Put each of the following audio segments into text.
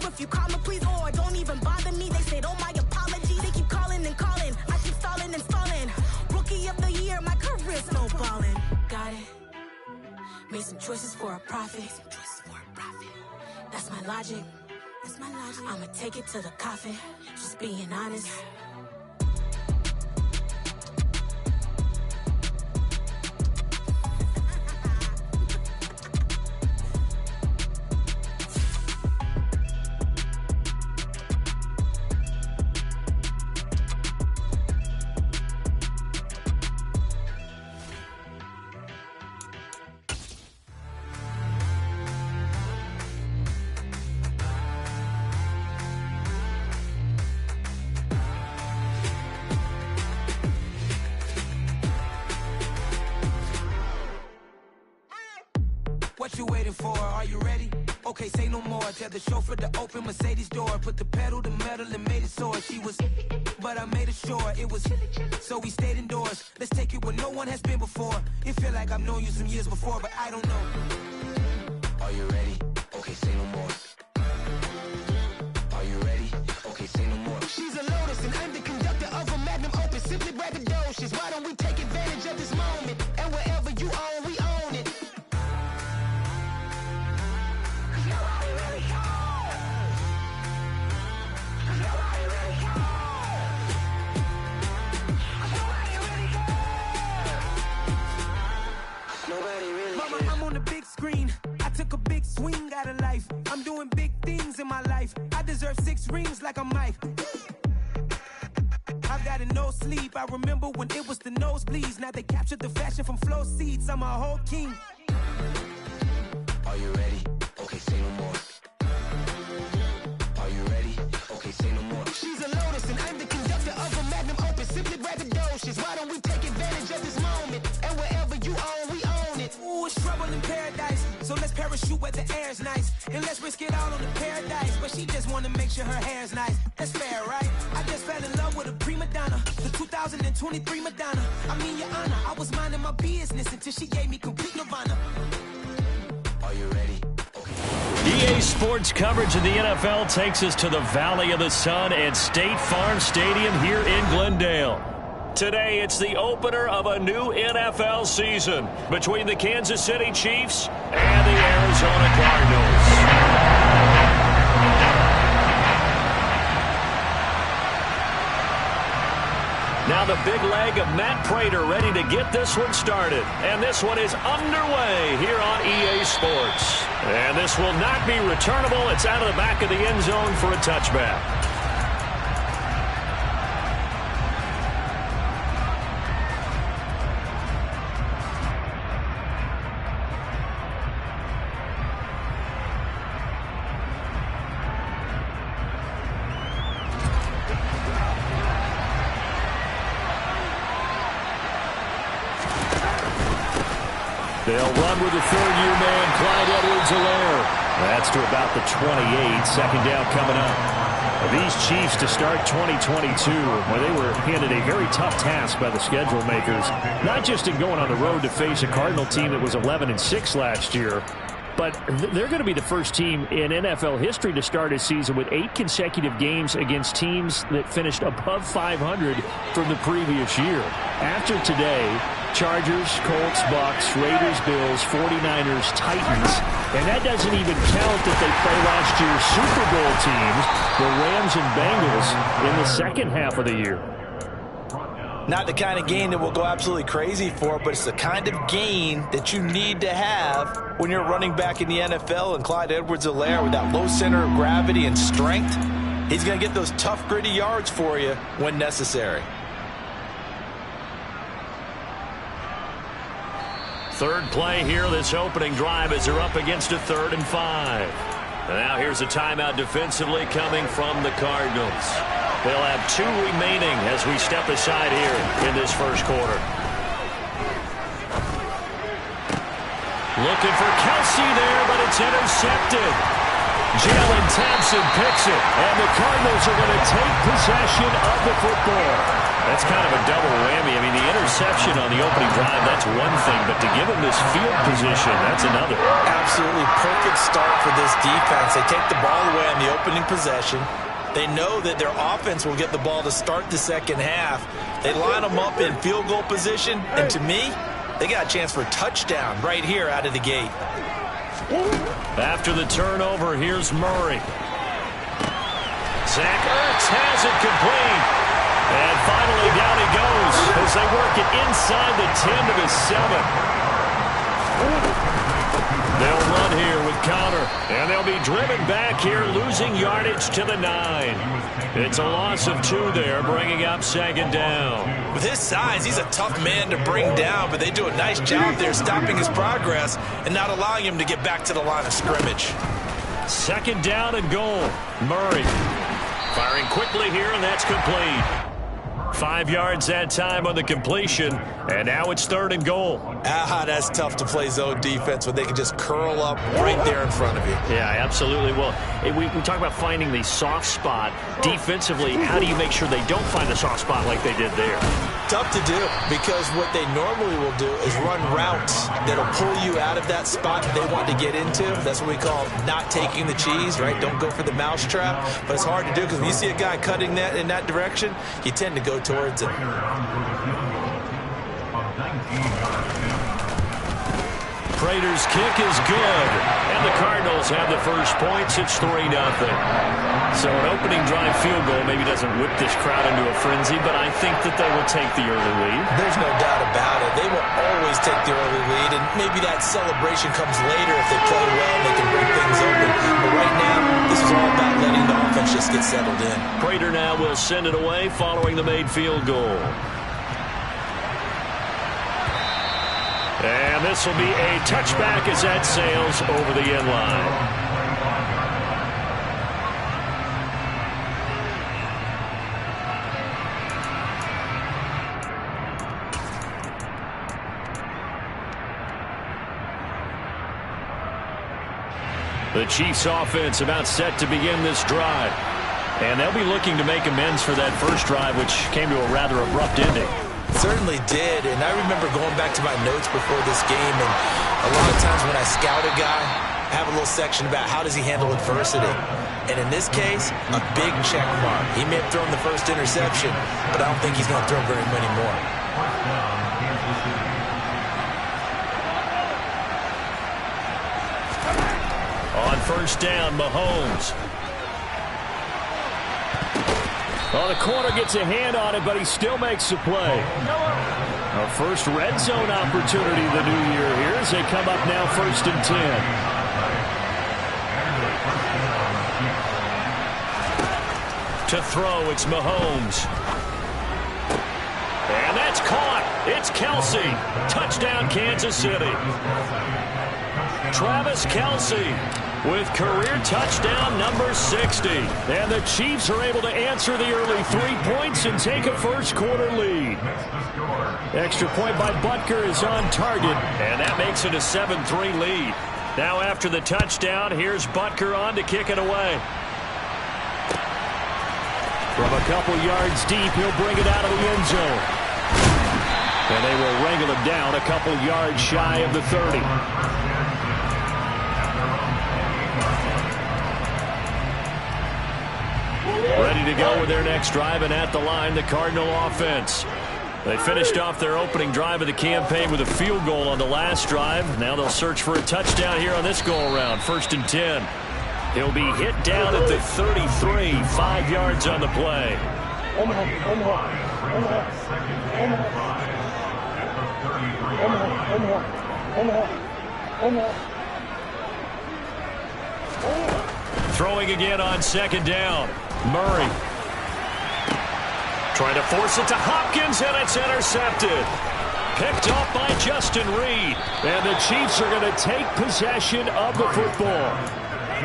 if you call me, please, or don't even bother me. They said, oh, my apologies. They keep calling and calling. I keep stalling and stalling. Rookie of the year, my career snowballing. Got it. Made some choices for a profit. That's my logic. I'ma take it to the coffin. Just being honest. What you waiting for? Are you ready? Okay, say no more. Tell the chauffeur to open Mercedes door. Put the pedal to metal and made it soar. She was, but I made it sure it was. So we stayed indoors. Let's take it where no one has been before. It feel like I've known you some years before, but I don't know. Are you ready? Okay, say no more. Are you ready? Okay, say no more. She's a Lotus and I'm the conductor of a Magnum Opus. Simply braggadocious. Why don't we take advantage of this moment? And wherever you own, we own it. Mama, I'm on the big screen. I took a big swing out of life. I'm doing big things in my life. I deserve 6 rings like I'm Mike. I've got no sleep. I remember when it was the nosebleeds. Now they captured the fashion from flow seats. I'm a whole king. Are you ready? Okay, say no more. Are you ready? Okay, say no more. She's a Lotus and I'm the conductor of a Magnum Opus. Simply braggadocious. Why don't we take advantage of this moment? And wherever you own, we own it. Ooh, it's trouble in paradise. So let's parachute where the air's nice. And let's risk it all on the paradise. But she just wanna make sure her hair's nice. That's fair, right? I just fell in love with a prima donna. The 2023 Madonna. I mean, your honor, I was minding my business until she gave me complete nirvana. Are you ready? EA Sports coverage of the NFL takes us to the Valley of the Sun at State Farm Stadium here in Glendale. Today, it's the opener of a new NFL season between the Kansas City Chiefs and the Arizona Cardinals. Now the big leg of Matt Prater ready to get this one started. And this one is underway here on EA Sports. And this will not be returnable. It's out of the back of the end zone for a touchback. They'll run with the third-year man, Clyde Edwards-Helaire. That's to about the 28. Second down coming up. These Chiefs to start 2022, where they were handed a very tough task by the schedule makers, not just in going on the road to face a Cardinal team that was 11-6 last year, but they're going to be the first team in NFL history to start a season with 8 consecutive games against teams that finished above 500 from the previous year. After today, Chargers, Colts, Bucks, Raiders, Bills, 49ers, Titans, and that doesn't even count that they play last year's Super Bowl teams, the Rams and Bengals, in the second half of the year. Not the kind of game that we'll go absolutely crazy for, but it's the kind of game that you need to have when you're running back in the NFL. And Clyde Edwards-Helaire, with that low center of gravity and strength, he's going to get those tough, gritty yards for you when necessary. Third play here, this opening drive, as they're up against a 3rd and 5. And now here's a timeout defensively coming from the Cardinals. They'll have 2 remaining as we step aside here in this first quarter. Looking for Kelsey there, but it's intercepted. Jalen Thompson picks it, and the Cardinals are going to take possession of the football. That's kind of a double whammy. I mean, the interception on the opening drive, that's one thing, but to give him this field position, that's another. Absolutely perfect start for this defense. They take the ball away on the opening possession. They know that their offense will get the ball to start the second half. They line them up in field goal position, and to me, they got a chance for a touchdown right here out of the gate. After the turnover, here's Murray. Zach Ertz has it complete. And finally down he goes as they work it inside the 10 to the 7. They'll run here with Connor, and they'll be driven back here, losing yardage to the 9. It's a loss of 2 there, bringing up second down. With his size, he's a tough man to bring down, but they do a nice job there stopping his progress and not allowing him to get back to the line of scrimmage. Second down and goal. Murray firing quickly here, and that's complete. 5 yards that time on the completion, and now it's third and goal. That's tough to play zone defense when they can just curl up right there in front of you. Yeah, absolutely. Well, we talk about finding the soft spot. Defensively, how do you make sure they don't find the soft spot like they did there? Tough to do, because what they normally will do is run routes that'll pull you out of that spot that they want to get into. That's what we call not taking the cheese, right? Don't go for the mousetrap. But it's hard to do because when you see a guy cutting that in that direction, you tend to go towards it. Prater's kick is good, and the Cardinals have the first points. It's 3-0. So an opening drive field goal maybe doesn't whip this crowd into a frenzy, but I think that they will take the early lead. There's no doubt about it. They will always take the early lead, and maybe that celebration comes later if they play well and they can bring things open. But right now, this is all about letting the offense just get settled in. Prater now will send it away following the made field goal. And this will be a touchback as that sails over the end line. The Chiefs offense about set to begin this drive. And they'll be looking to make amends for that first drive, which came to a rather abrupt ending. Certainly did, and I remember going back to my notes before this game, and a lot of times when I scout a guy, I have a little section about how does he handle adversity. And in this case, a big check mark. He may have thrown the first interception, but I don't think he's going to throw very many more. On first down, Mahomes. Oh, the corner gets a hand on it, but he still makes the play. A first red zone opportunity the new year here as they come up now 1st and 10. To throw, it's Mahomes. And that's caught. It's Kelsey. Touchdown, Kansas City. Travis Kelsey with career touchdown number 60. And the Chiefs are able to answer the early 3 points and take a first quarter lead. Extra point by Butker is on target, and that makes it a 7-3 lead. Now after the touchdown, here's Butker on to kick it away. From a couple yards deep, he'll bring it out of the end zone. And they will wrangle him down a couple yards shy of the 30. Ready to go with their next drive, and at the line, the Cardinal offense. They finished off their opening drive of the campaign with a field goal on the last drive. Now they'll search for a touchdown here on this go-around. 1st and 10. He'll be hit down at the 33, 5 yards on the play. Throwing again on second down. Murray trying to force it to Hopkins, and it's intercepted. Picked off by Justin Reed. And the Chiefs are going to take possession of the football.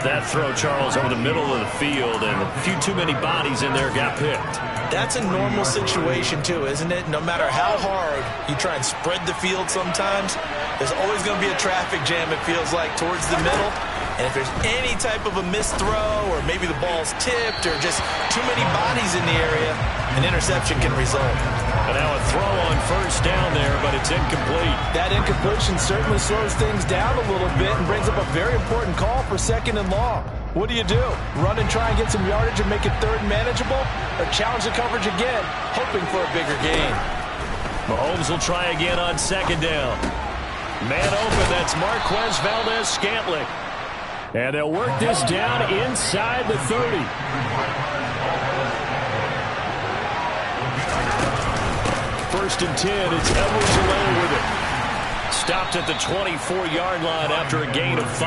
That throw, Charles, over the middle of the field, and a few too many bodies in there got picked. That's a normal situation, too, isn't it? No matter how hard you try and spread the field sometimes, there's always going to be a traffic jam, it feels like, towards the middle. And if there's any type of a missed throw or maybe the ball's tipped or just too many bodies in the area, an interception can result. And now a throw on first down there, but it's incomplete. That incompletion certainly slows things down a little bit and brings up a very important call for 2nd and long. What do? Run and try and get some yardage and make it 3rd and manageable? Or challenge the coverage again, hoping for a bigger gain? Mahomes will try again on 2nd down. Man open, that's Marquez Valdez-Scantling. And they'll work this down inside the 30. First and 10, it's Edwards-Helaire with it. Stopped at the 24-yard line after a gain of 5.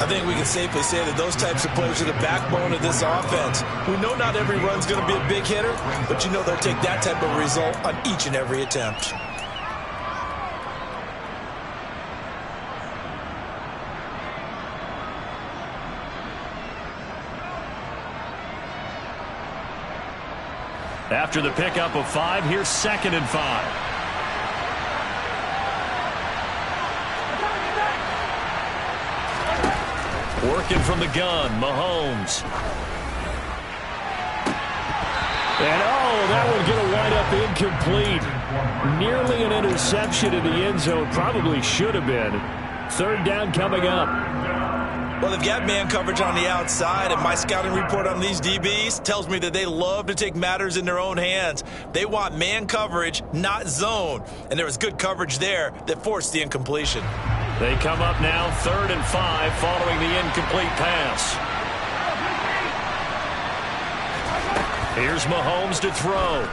I think we can safely say that those types of plays are the backbone of this offense. We know not every run's going to be a big hitter, but you know they'll take that type of result on each and every attempt. After the pickup of 5, here's 2nd and 5. Working from the gun, Mahomes. And that one going to wind up incomplete. Nearly an interception in the end zone. Probably should have been. 3rd down coming up. Well, they've got man coverage on the outside, and my scouting report on these DBs tells me that they love to take matters in their own hands. They want man coverage, not zone. And there was good coverage there that forced the incompletion. They come up now 3rd and 5 following the incomplete pass. Here's Mahomes to throw.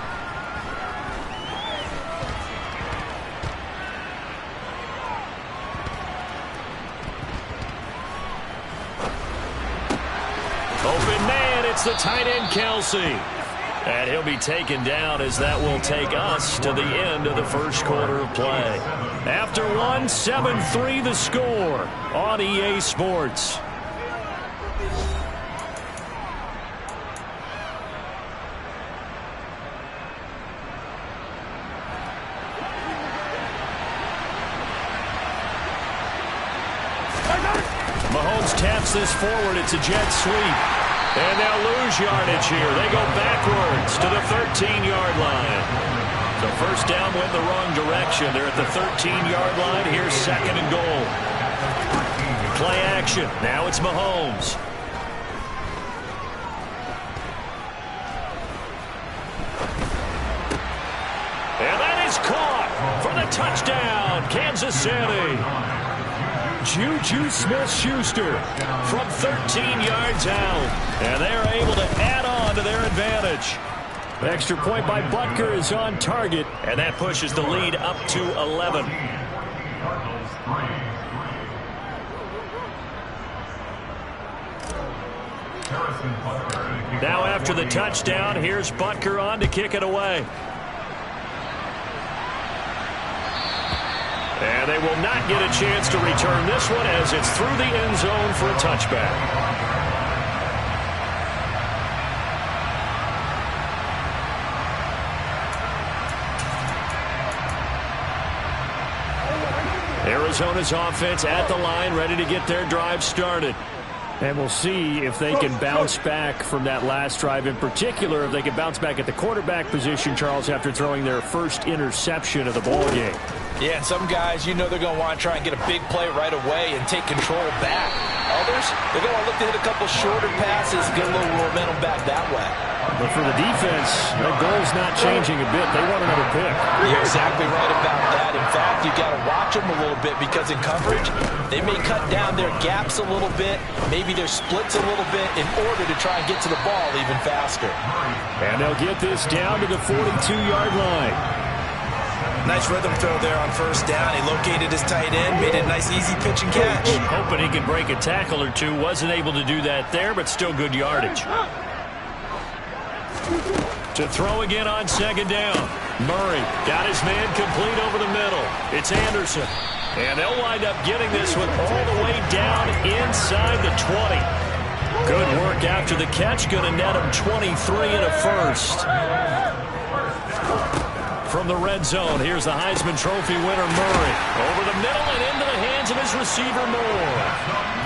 Open man, it's the tight end Kelsey. And he'll be taken down as that will take us to the end of the first quarter of play. After 1, 7-3 the score on EA Sports. Mahomes taps this forward. It's a jet sweep. And they'll lose yardage here. They go backwards to the 13-yard line. So first down went the wrong direction. They're at the 13-yard line. Here's 2nd and goal. Play action. Now it's Mahomes. And that is caught for the touchdown, Kansas City. Juju Smith-Schuster from 13 yards out. And they're able to add on to their advantage. Extra point by Butker is on target. And that pushes the lead up to 11. Now after the touchdown, here's Butker on to kick it away. And they will not get a chance to return this one as it's through the end zone for a touchback. Arizona's offense at the line, ready to get their drive started. And we'll see if they can bounce back from that last drive. In particular, if they can bounce back at the quarterback position, Charles, after throwing their first interception of the ball game. Yeah, and some guys, you know they're going to want to try and get a big play right away and take control back. Others, they're going to look to hit a couple shorter passes, get a little momentum back that way. But for the defense, the goal's not changing a bit. They want another pick. You're exactly right about that. In fact, you've got to watch them a little bit because in coverage, they may cut down their gaps a little bit, maybe their splits a little bit in order to try and get to the ball even faster. And they'll get this down to the 42-yard line. Nice rhythm throw there on first down. He located his tight end, made it a nice easy pitch and catch. Hoping he could break a tackle or two. Wasn't able to do that there, but still good yardage. To throw again on second down. Murray got his man complete over the middle. It's Anderson. And they'll wind up getting this one all the way down inside the 20. Good work after the catch. Going to net him 23 and a first. From the red zone, here's the Heisman Trophy winner, Murray. Over the middle and into the hands hands of his receiver Moore.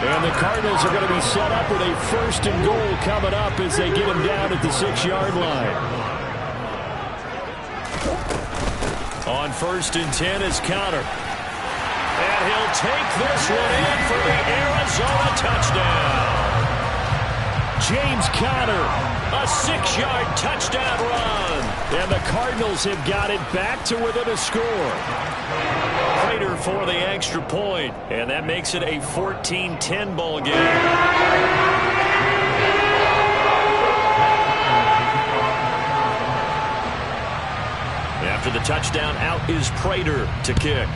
And the Cardinals are going to be set up with a 1st and goal coming up as they get him down at the 6-yard line. On 1st and 10 is Conner. And he'll take this one in for the Arizona touchdown. James Conner, a 6-yard touchdown run. And the Cardinals have got it back to within a score. Prater for the extra point, and that makes it a 14-10 ball game. After the touchdown, out is Prater to kick.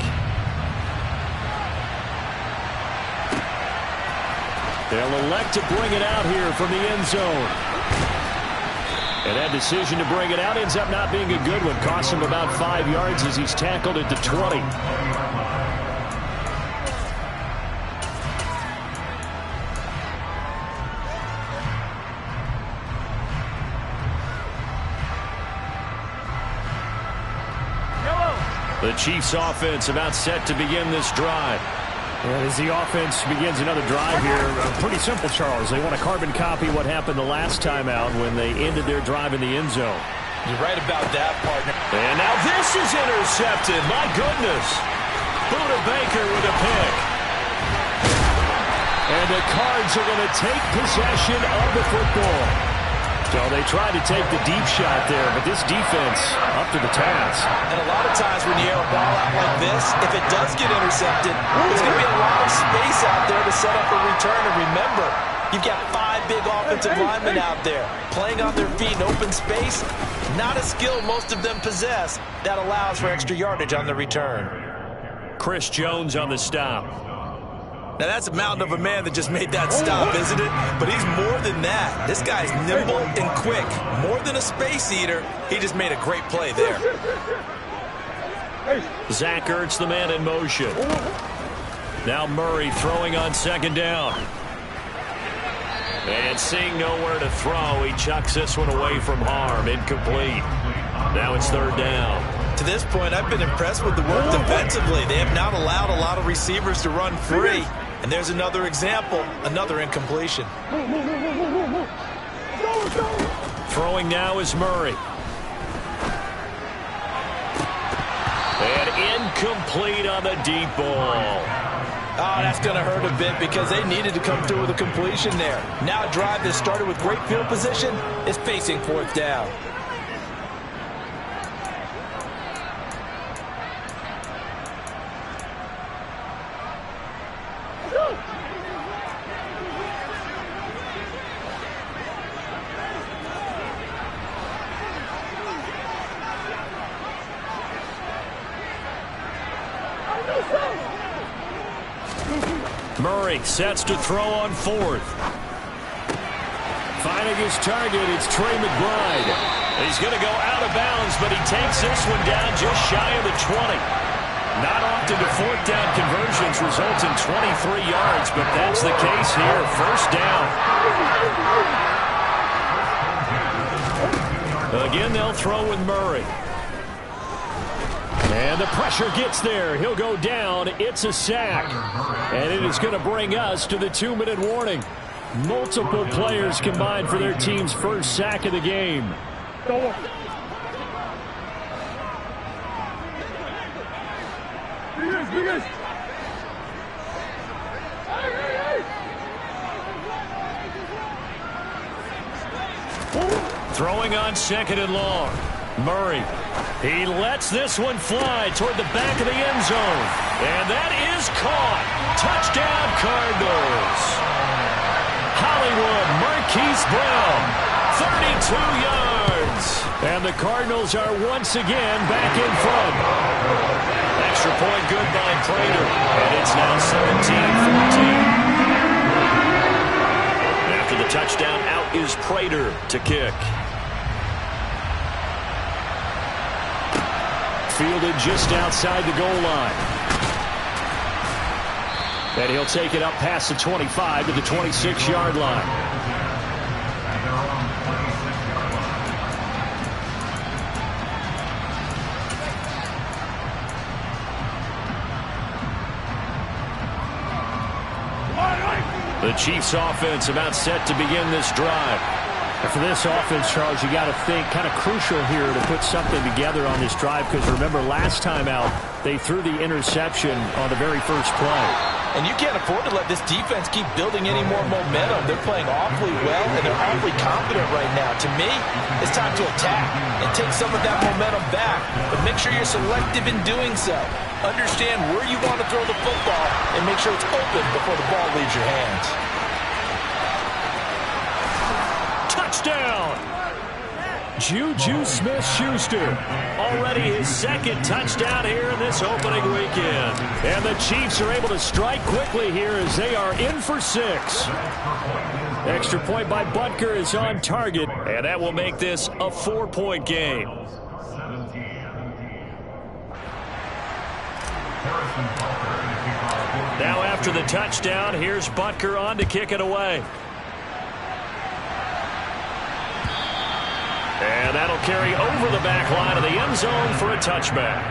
They'll elect to bring it out here from the end zone. And that decision to bring it out ends up not being a good one. Costs him about 5 yards as he's tackled at the 20. The Chiefs offense about set to begin this drive. And as the offense begins another drive here, pretty simple, Charles. They want to carbon copy what happened the last time out when they ended their drive in the end zone. You're right about that, partner. And now this is intercepted. My goodness. Buda Baker with a pick. And the Cards are going to take possession of the football. So they tried to take the deep shot there, but this defense up to the task. And a lot of times when you air a ball out like this, if it does get intercepted, there's going to be a lot of space out there to set up a return. And remember, you've got 5 big offensive linemen out there playing on their feet in open space. Not a skill most of them possess that allows for extra yardage on the return. Chris Jones on the stop. Now, that's a mountain of a man that just made that stop, isn't it? But he's more than that. This guy's nimble and quick. More than a space eater, he just made a great play there. Zach Ertz, the man in motion. Now Murray throwing on 2nd down. And seeing nowhere to throw, he chucks this one away from harm. Incomplete. Now it's 3rd down. To this point, I've been impressed with the work defensively. They have not allowed a lot of receivers to run free. And there's another example, another incompletion. Throwing now is Murray. And incomplete on the deep ball. Oh, that's going to hurt a bit because they needed to come through with a completion there. Now a drive that started with great field position is facing 4th down. Murray sets to throw on 4th. Finding his target, it's Trey McBride. He's going to go out of bounds, but he takes this one down just shy of the 20. Not often do 4th down conversions result in 23 yards, but that's the case here. 1st down. Again, they'll throw with Murray. And the pressure gets there. He'll go down. It's a sack. And it is going to bring us to the 2-minute warning. Multiple players combined for their team's first sack of the game. Throwing on 2nd and long. Murray. He lets this one fly toward the back of the end zone. And that is caught. Touchdown, Cardinals. Hollywood Marquise Brown, 32 yards. And the Cardinals are once again back in front. Extra point good by Prater. And it's now 17-14. After the touchdown, out is Prater to kick. Fielded just outside the goal line. And he'll take it up past the 25 to the 26-yard line. The Chiefs offense about set to begin this drive. And for this offense, Charles, you got to think kind of crucial here to put something together on this drive, because remember last time out they threw the interception on the very first play. And you can't afford to let this defense keep building any more momentum. They're playing awfully well, and they're awfully confident right now. To me, it's time to attack and take some of that momentum back. But make sure you're selective in doing so. Understand where you want to throw the football and make sure it's open before the ball leaves your hands. Touchdown! Juju Smith-Schuster, already his second touchdown here in this opening weekend. And the Chiefs are able to strike quickly here as they are in for 6. Extra point by Butker is on target, and that will make this a 4-point game. Now after the touchdown, here's Butker on to kick it away. And that'll carry over the back line of the end zone for a touchback.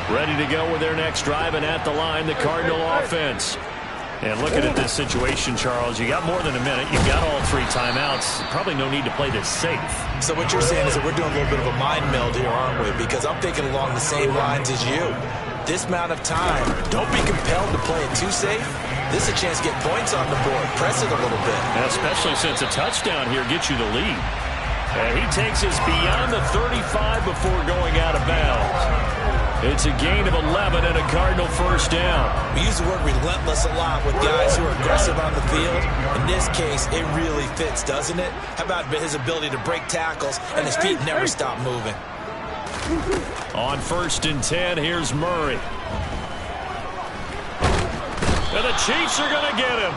Ready to go with their next drive, and at the line, the Cardinal offense. And looking at this situation, Charles, you got more than a minute. You've got all 3 timeouts. Probably no need to play this safe. So what you're saying is that we're doing a little bit of a mind meld here, aren't we? Because I'm thinking along the same lines as you. This amount of time, don't be compelled to play it too safe. This is a chance to get points on the board. Press it a little bit. And especially since a touchdown here gets you the lead. And he takes us beyond the 35 before going out of bounds. It's a gain of 11 and a Cardinal first down. We use the word relentless a lot with guys who are aggressive on the field. In this case, it really fits, doesn't it? How about his ability to break tackles and his feet never stop moving? On 1st and 10, here's Murray. And the Chiefs are going to get him.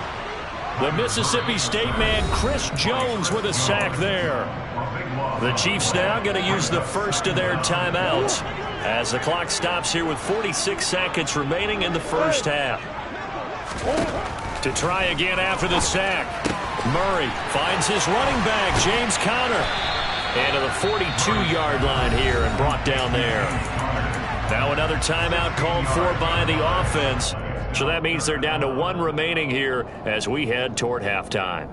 The Mississippi State man, Chris Jones, with a sack there. The Chiefs now going to use the first of their timeouts as the clock stops here with 46 seconds remaining in the first half. To try again after the sack, Murray finds his running back, James Conner, into the 42-yard line here and brought down there. Now another timeout called for by the offense. So that means they're down to 1 remaining here as we head toward halftime.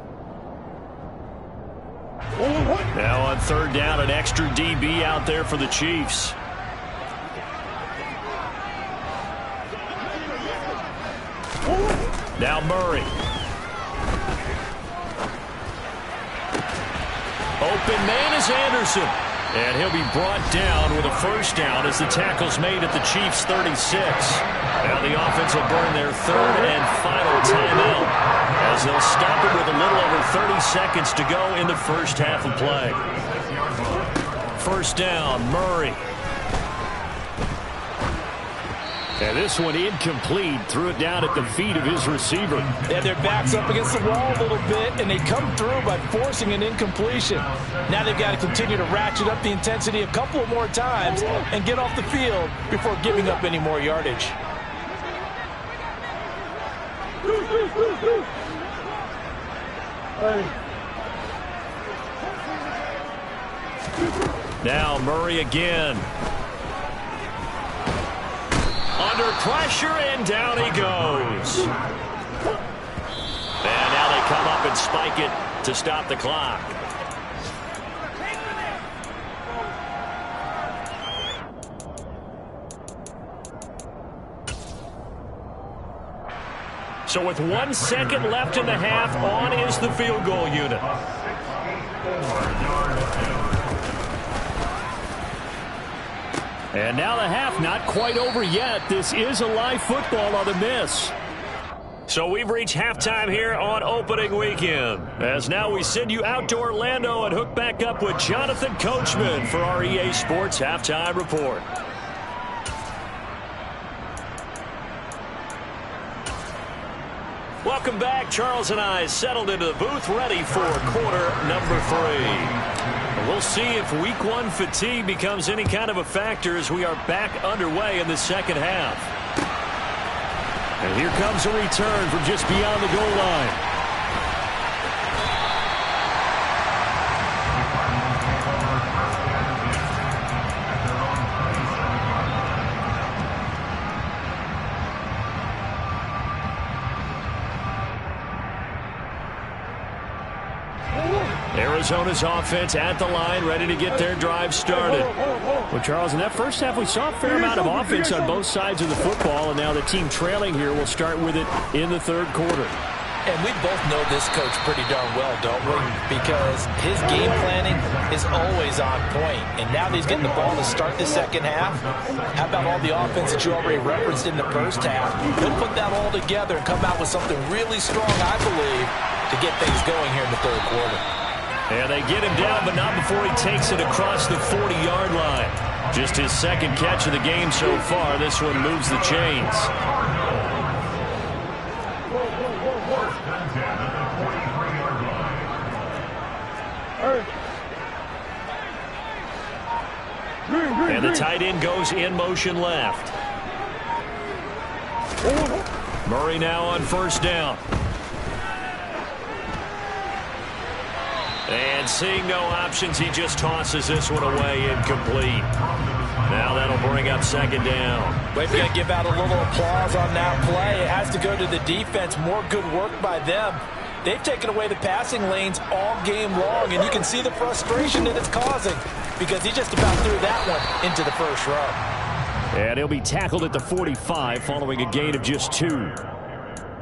Now on 3rd down, an extra DB out there for the Chiefs. Now Murray. Open man is Anderson. And he'll be brought down with a first down as the tackle's made at the Chiefs' 36. Now the offense will burn their 3rd and final timeout as they'll stop it with a little over 30 seconds to go in the first half of play. First down, Murray. And this one incomplete. Threw it down at the feet of his receiver. Yeah, their back's up against the wall a little bit, and they come through by forcing an incompletion. Now they've got to continue to ratchet up the intensity a couple of more times and get off the field before giving up any more yardage. Now Murray again. Under pressure, and down he goes. And now they come up and spike it to stop the clock. So with 1 second left in the half, on is the field goal unit. And now the half not quite over yet. This is a live football on the miss. So we've reached halftime here on opening weekend. As now we send you out to Orlando and hook back up with Jonathan Coachman for our EA Sports Halftime Report. Welcome back. Charles and I settled into the booth ready for quarter number 3. We'll see if week 1 fatigue becomes any kind of a factor as we are back underway in the second half. And here comes a return from just beyond the goal line. Arizona's offense at the line, ready to get their drive started. Well, Charles, in that first half, we saw a fair amount of offense on both sides of the football, and now the team trailing here will start with it in the third quarter. And we both know this coach pretty darn well, don't we? Because his game planning is always on point. And now that he's getting the ball to start the second half, how about all the offense that you already referenced in the first half? He'll put that all together and come out with something really strong, I believe, to get things going here in the third quarter. And they get him down, but not before he takes it across the 40-yard line. Just his second catch of the game so far. This one moves the chains. And the tight end goes in motion left. Murray now on first down. And seeing no options, he just tosses this one away, incomplete. Now that'll bring up second down. We're going to give out a little applause on that play. It has to go to the defense. More good work by them. They've taken away the passing lanes all game long, and you can see the frustration that it's causing because he just about threw that one into the first row. And he'll be tackled at the 45 following a gain of just 2.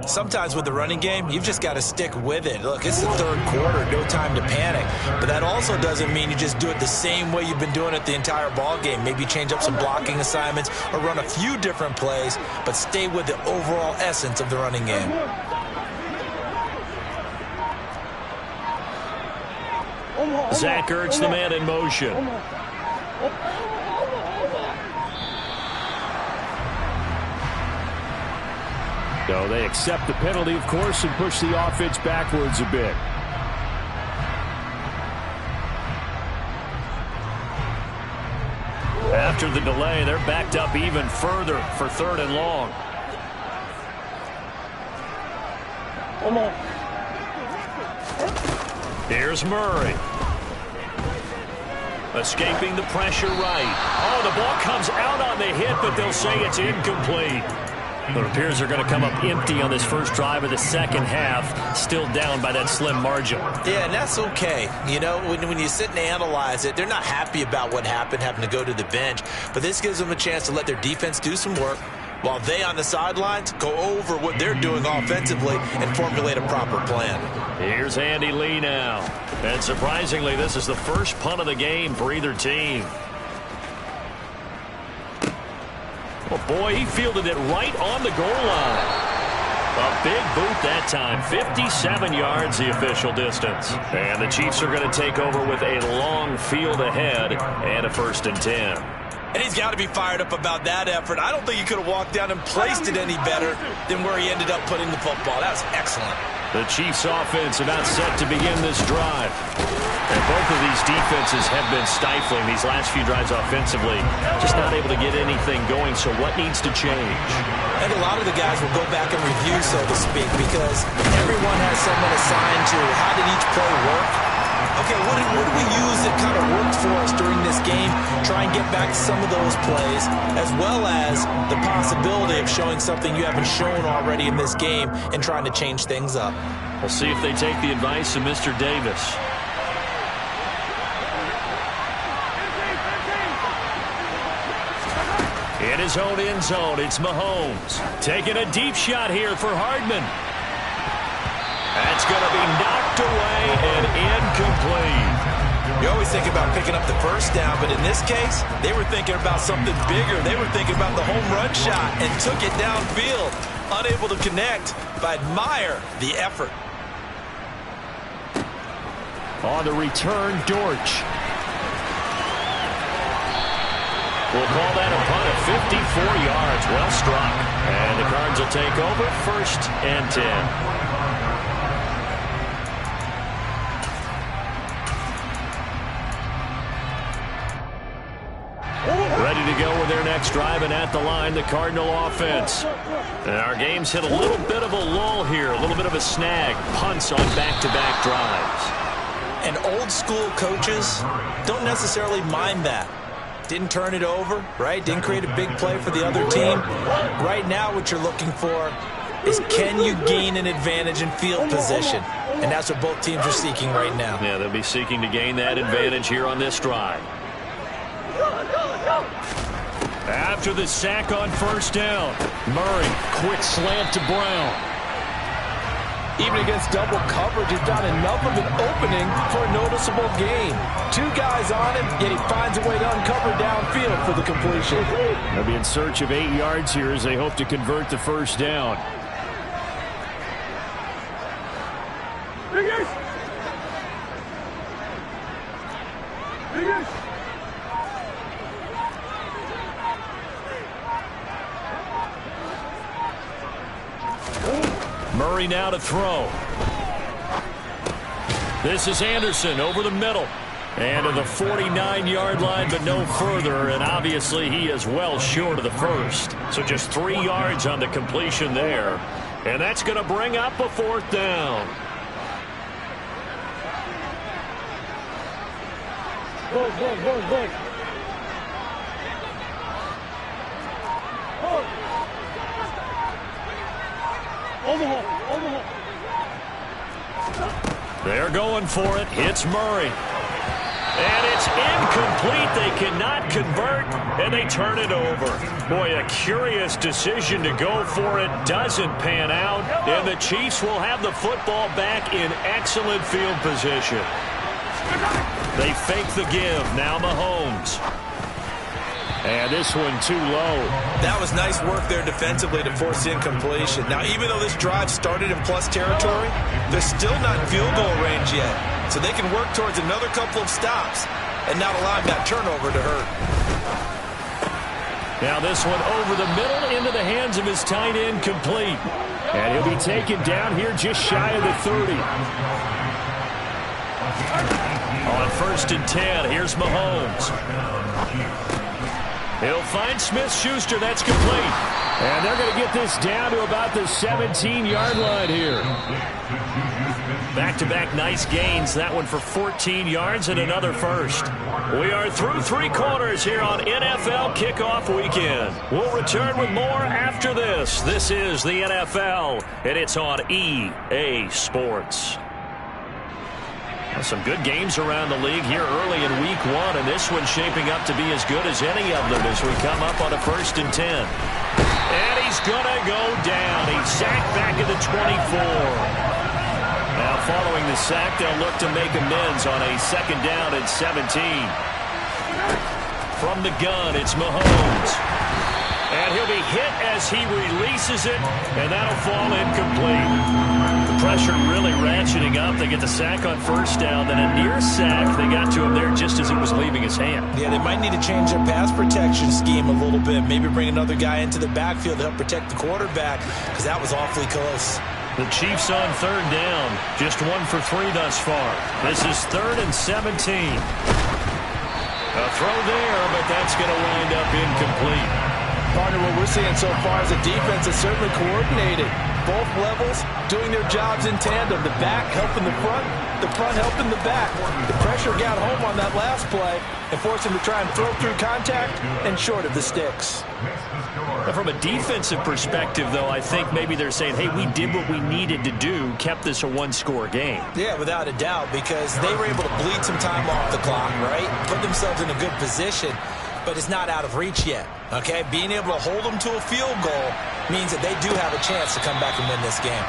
Sometimes with the running game, you've just got to stick with it. Look, it's the third quarter, no time to panic. But that also doesn't mean you just do it the same way you've been doing it the entire ball game. Maybe change up some blocking assignments or run a few different plays, but stay with the overall essence of the running game. Zach Ertz, the man in motion. So they accept the penalty, of course, and push the offense backwards a bit. After the delay, they're backed up even further for third and long. Here's Murray. Escaping the pressure right. Oh, the ball comes out on the hit, but they'll say it's incomplete. It appears they're going to come up empty on this first drive of the second half, still down by that slim margin. Yeah, and that's okay. You know, when you sit and analyze it, they're not happy about what happened, having to go to the bench. But this gives them a chance to let their defense do some work while they on the sidelines go over what they're doing offensively and formulate a proper plan. Here's Andy Lee now. And surprisingly, this is the first punt of the game for either team. Oh, boy, he fielded it right on the goal line. A big boot that time. 57 yards, the official distance. And the Chiefs are going to take over with a long field ahead and a 1st and 10. And he's got to be fired up about that effort. I don't think he could have walked down and placed it any better than where he ended up putting the football. That was excellent. The Chiefs offense about set to begin this drive. And both of these defenses have been stifling these last few drives offensively. Just not able to get anything going, so what needs to change? And a lot of the guys will go back and review, so to speak, because everyone has someone assigned to how did each play work. Okay, what did we use that kind of worked for us during this game? Try and get back some of those plays, as well as the possibility of showing something you haven't shown already in this game and trying to change things up. We'll see if they take the advice of Mr. Davis. In his own end zone, it's Mahomes. Taking a deep shot here for Hardman. That's going to be knocked away and incomplete. You always think about picking up the first down, but in this case, they were thinking about something bigger. They were thinking about the home run shot and took it downfield. Unable to connect, but admire the effort. On the return, Dortch. We'll call that a punt of 54 yards. Well struck. And the Cards will take over 1st and 10. Ready to go with their next drive, and at the line, the Cardinal offense. And our game's hit a little bit of a lull here, a little bit of a snag. Punts on back-to-back drives. And old school coaches don't necessarily mind that. Didn't turn it over, right? Didn't create a big play for the other team. Right now, what you're looking for is can you gain an advantage in field position? And that's what both teams are seeking right now. Yeah, they'll be seeking to gain that advantage here on this drive. After the sack on first down, Murray, quick slant to Brown. Even against double coverage, he's got enough of an opening for a noticeable gain. 2 guys on him, yet he finds a way to uncover downfield for the completion. They'll be in search of 8 yards here as they hope to convert the first down. Murray now to throw. This is Anderson over the middle. And to the 49-yard line, but no further. And obviously he is well short of the first. So just 3 yards on the completion there. And that's going to bring up a fourth down. They're going for it. Hits Murray. And it's incomplete. They cannot convert, and they turn it over. Boy, a curious decision to go for it. Doesn't pan out, and the Chiefs will have the football back in excellent field position. They fake the give. Now Mahomes. And this one too low. That was nice work there defensively to force the incompletion. Now, even though this drive started in plus territory, they're still not in field goal range yet. So they can work towards another couple of stops and not allowing that turnover to hurt. Now this one over the middle into the hands of his tight end, complete. And he'll be taken down here just shy of the 30. On 1st and 10, here's Mahomes. He'll find Smith-Schuster. That's complete. And they're going to get this down to about the 17-yard line here. Back-to-back nice gains. That one for 14 yards and another first. We are through 3 quarters here on NFL Kickoff Weekend. We'll return with more after this. This is the NFL, and it's on EA Sports. Some good games around the league here early in week 1, and this one's shaping up to be as good as any of them as we come up on a 1st and 10. And he's going to go down. He's sacked back at the 24. Now following the sack, they'll look to make amends on a 2nd down and 17. From the gun, it's Mahomes. And he'll be hit as he releases it, and that'll fall incomplete. The pressure really ratcheting up. They get the sack on 1st down, then a near sack. They got to him there just as it was leaving his hand. Yeah, they might need to change their pass protection scheme a little bit. Maybe bring another guy into the backfield to help protect the quarterback, because that was awfully close. The Chiefs on 3rd down. Just 1 for 3 thus far. This is 3rd and 17. A throw there, but that's going to wind up incomplete. Partner, what we're seeing so far is the defense is certainly coordinated. Both levels doing their jobs in tandem. The back helping the front helping the back. The pressure got home on that last play and forced him to try and throw through contact and short of the sticks. From a defensive perspective, though, I think maybe they're saying, hey, we did what we needed to do, kept this a 1-score game. Yeah, without a doubt, because they were able to bleed some time off the clock, right? Put themselves in a good position. But it's not out of reach yet, okay? Being able to hold them to a field goal means that they do have a chance to come back and win this game.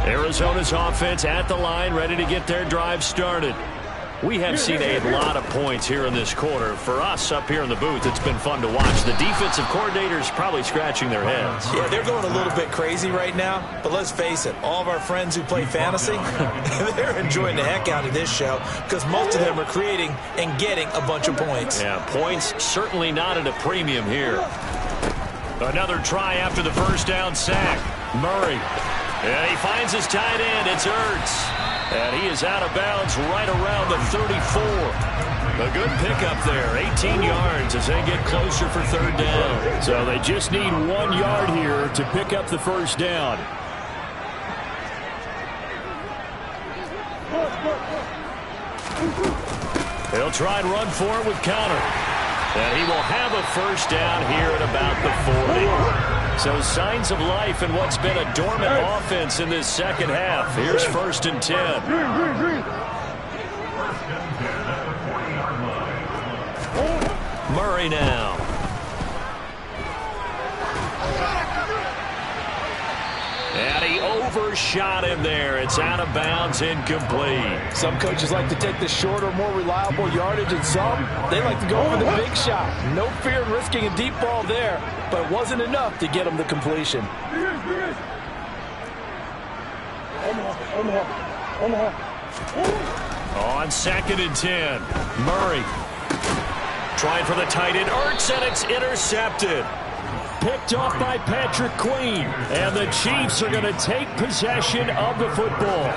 Arizona's offense at the line, ready to get their drive started. We have seen a lot of points here in this quarter. For us up here in the booth, it's been fun to watch. The defensive coordinators probably scratching their heads. Yeah, they're going a little bit crazy right now. But let's face it, all of our friends who play fantasy, they're enjoying the heck out of this show because most of them are creating and getting a bunch of points. Yeah, points certainly not at a premium here. Another try after the 1st down sack. Murray. And he finds his tight end. It's Ertz. And he is out of bounds right around the 34. A good pickup there, 18 yards as they get closer for third down. So they just need 1 yard here to pick up the first down. He'll try and run for it with Connor. And he will have a first down here at about the 40. So signs of life in what's been a dormant offense in this second half. Here's 1st and 10. Murray now. And he overshot him there. It's out of bounds, incomplete. Some coaches like to take the shorter, more reliable yardage, and some, they like to go for the big shot. No fear in risking a deep ball there, but it wasn't enough to get him the completion. On 2nd and 10, Murray trying for the tight end, Ertz, and it's intercepted. Picked off by Patrick Queen. And the Chiefs are going to take possession of the football.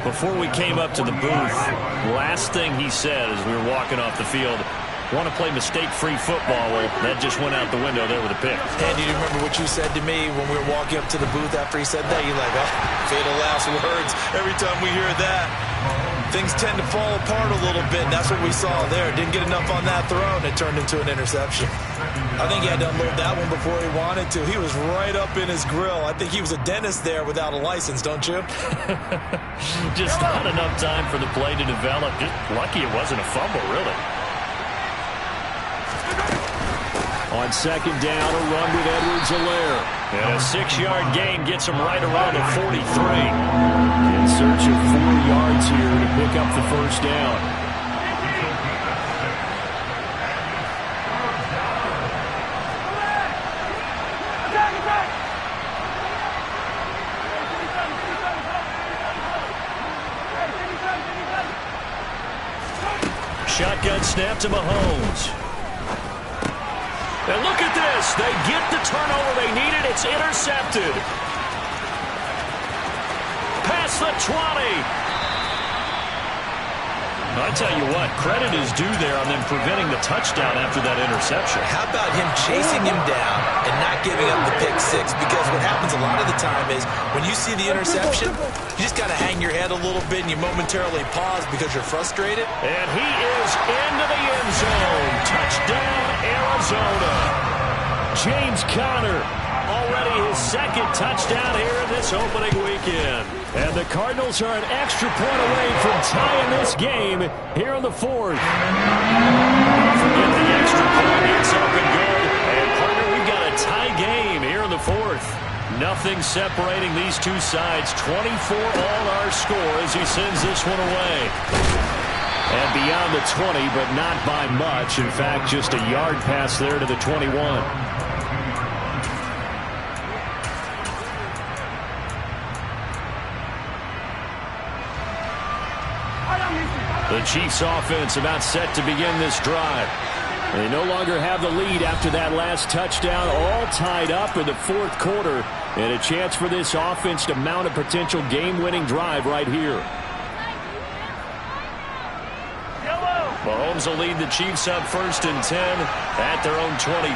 Before we came up to the booth, last thing he said as we were walking off the field, want to play mistake-free football. Well, that just went out the window there with a pick. And do you remember what you said to me when we were walking up to the booth after he said that? You're like, oh, fatal last words. Every time we hear that, things tend to fall apart a little bit, and that's what we saw there. Didn't get enough on that throw, and it turned into an interception. I think he had to unload that one before he wanted to. He was right up in his grill. I think he was a dentist there without a license, don't you? Just not enough time for the play to develop. Just lucky it wasn't a fumble, really. On 2nd down, a run with Edwards-Helaire. And a 6-yard gain gets him right around the 43. In search of 4 yards here to pick up the first down. Shotgun snap to Mahomes. And look at this. They get the turnover they needed. It's intercepted. Past the 20. I tell you what, credit is due there on them preventing the touchdown after that interception. How about him chasing him down and not giving up the pick six? Because what happens a lot of the time is when you see the interception, you just got to hang your head a little bit and you momentarily pause because you're frustrated. And he is into the end zone. Touchdown, Arizona. James Conner. Already his 2nd touchdown here in this opening weekend. And the Cardinals are an extra point away from tying this game here in the 4th. Don't forget the extra point. It's up and good. And, partner, we've got a tie game here in the 4th. Nothing separating these two sides. 24 all our score as he sends this one away. And beyond the 20, but not by much. In fact, just a yard pass there to the 21. The Chiefs offense about set to begin this drive. They no longer have the lead after that last touchdown, all tied up in the 4th quarter, and a chance for this offense to mount a potential game-winning drive right here. Mahomes will lead the Chiefs up 1st and 10 at their own 22.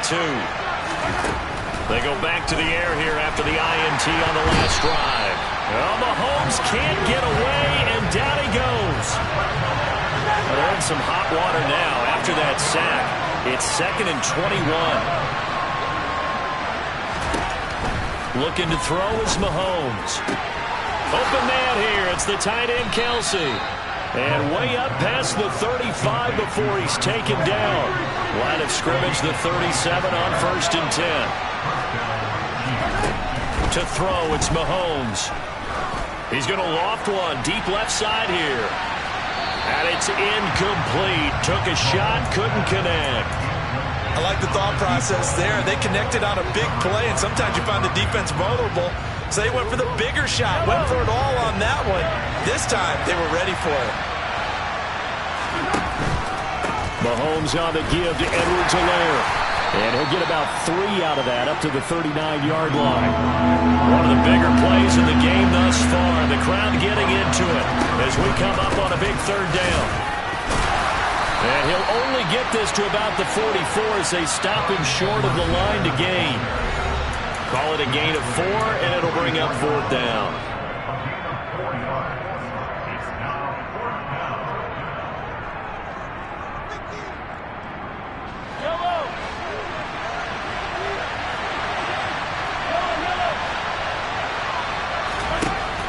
They go back to the air here after the INT on the last drive. Well, Mahomes can't get away, and down he goes. They're in some hot water now after that sack. It's 2nd and 21. Looking to throw is Mahomes. Open man here. It's the tight end, Kelsey. And way up past the 35 before he's taken down. Line of scrimmage, the 37 on 1st and 10. To throw, it's Mahomes. He's going to loft one deep left side here. And it's incomplete. Took a shot, couldn't connect. I like the thought process there. They connected on a big play, and sometimes you find the defense vulnerable. So they went for the bigger shot, went for it all on that one. This time, they were ready for it. Mahomes on the give to Edwards-Helaire. And he'll get about 3 out of that, up to the 39-yard line. One of the bigger plays in the game thus far. The crowd getting into it as we come up on a big 3rd down. And And he'll only get this to about the 44 as they stop him short of the line to gain. Call it a gain of 4, and it'll bring up 4th down.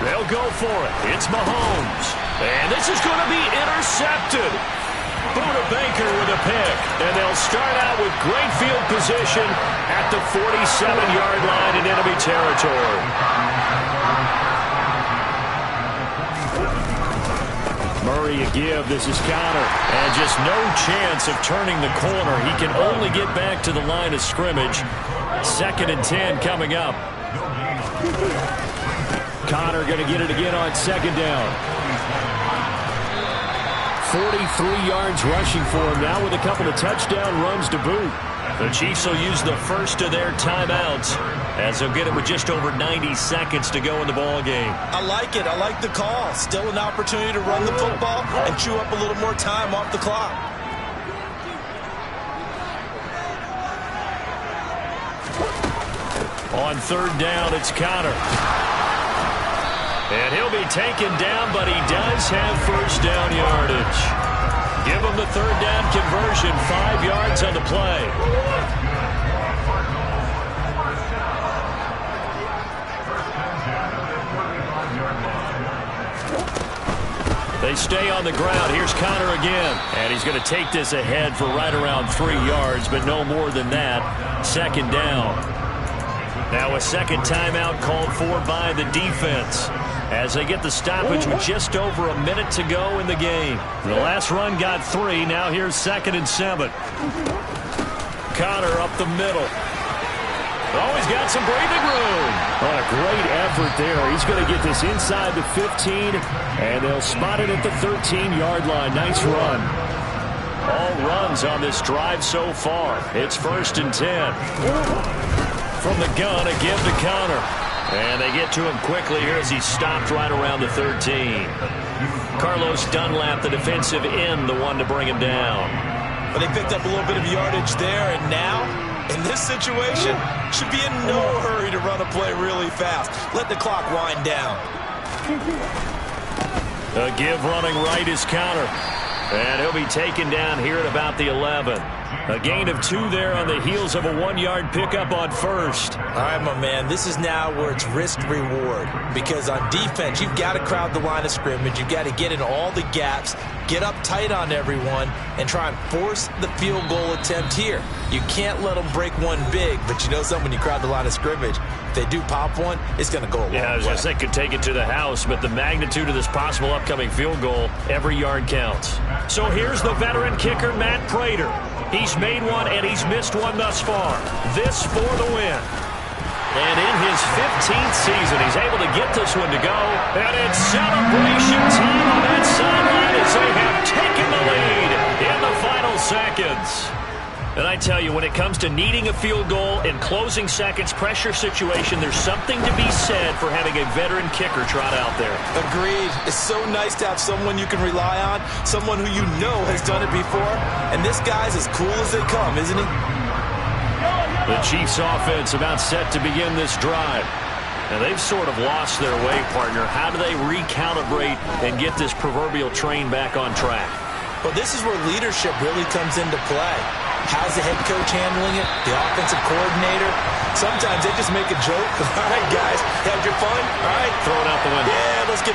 They'll go for it. It's Mahomes. And this is going to be intercepted. Buda Baker with a pick. And they'll start out with great field position at the 47-yard line in enemy territory. Murray a give. This is Connor. And just no chance of turning the corner. He can only get back to the line of scrimmage. 2nd and 10 coming up. Connor going to get it again on 2nd down. 43 yards rushing for him now with a couple of touchdown runs to boot. The Chiefs will use the first of their timeouts as they'll get it with just over 90 seconds to go in the ball game. I like it. I like the call. Still an opportunity to run the football and chew up a little more time off the clock. On 3rd down, it's Connor. And he'll be taken down, but he does have 1st down yardage. Give him the 3rd down conversion, 5 yards on the play. They stay on the ground. Here's Connor again. And he's going to take this ahead for right around 3 yards, but no more than that. 2nd down. Now a 2nd timeout called for by the defense as they get the stoppage with just over a minute to go in the game. The last run got 3. Now here's 2nd and 7. Connor up the middle. Oh, he's got some breathing room. Oh, a great effort there. He's going to get this inside the 15, and they'll spot it at the 13-yard line. Nice run. All runs on this drive so far. It's 1st and 10. From the gun, a give to Connor. And they get to him quickly here as he's stopped right around the 13. Carlos Dunlap, the defensive end, the one to bring him down. But they picked up a little bit of yardage there, and now, in this situation, should be in no hurry to run a play really fast. Let the clock wind down. A give running right is Connor. And he'll be taken down here at about the 11. A gain of 2 there on the heels of a 1-yard pickup on 1st. All right, my man, this is now where it's risk-reward. Because on defense, you've got to crowd the line of scrimmage. You've got to get in all the gaps, get up tight on everyone, and try and force the field goal attempt here. You can't let them break one big, but you know something, when you crowd the line of scrimmage, if they do pop one, it's going to go a long way. Yeah, I was going to say, could take it to the house, but the magnitude of this possible upcoming field goal, every yard counts. So here's the veteran kicker, Matt Prater. He's made one, and he's missed one thus far. This for the win. And in his 15th season, he's able to get this one to go. And it's celebration time on that sideline as they have taken the lead in the final seconds. And I tell you, when it comes to needing a field goal in closing seconds, pressure situation, there's something to be said for having a veteran kicker trot out there. Agreed. It's so nice to have someone you can rely on, someone who you know has done it before. And this guy's as cool as they come, isn't he? The Chiefs offense about set to begin this drive. And they've sort of lost their way, partner. How do they recalibrate and get this proverbial train back on track? Well, this is where leadership really comes into play. How's the head coach handling it? The offensive coordinator? Sometimes they just make a joke. All right, guys, had your fun? All right. Throw it out the window. Yeah, let's get